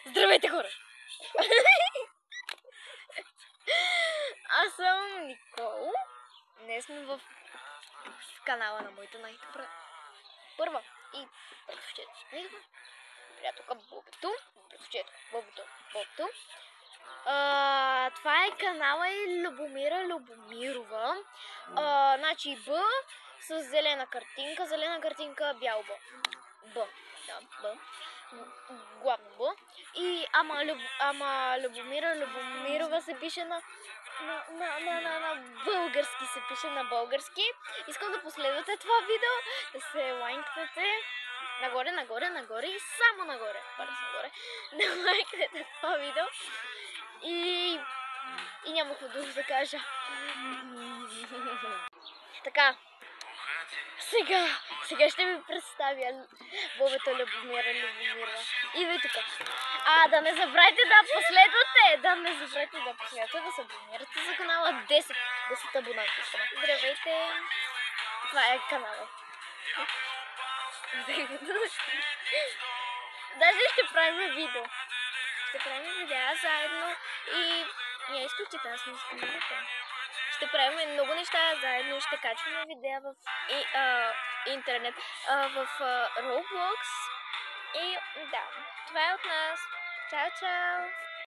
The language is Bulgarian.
Здравейте, хора! Аз съм Никол. Днес сме в канала на моята най-добра първа и братовчет приятелка Бобито. Бобито. Това е канала и Любомира Любомирова. Значи Б с зелена картинка, бял Б. Б. Главно Б. И ама Любомира Любомирова се пише на български, се пише на български. Искам да последвате това видео, да се лайкнете нагоре и само нагоре. Да лайкнете това видео и няма какво друго да кажа. Така. Сега ще ви представя Бобето Любомира Любомирова. Идвай тук. Да не забравяйте да последвате. Да се абонирате за канала 10 абонати. Здравейте. Това е канала. Даже ще правим видео. Видеа заедно и не е изключително, аз не искам да видя. Ще правим много неща заедно, ще качваме видеа в интернет, в Roblox и да, това е от нас. Чао!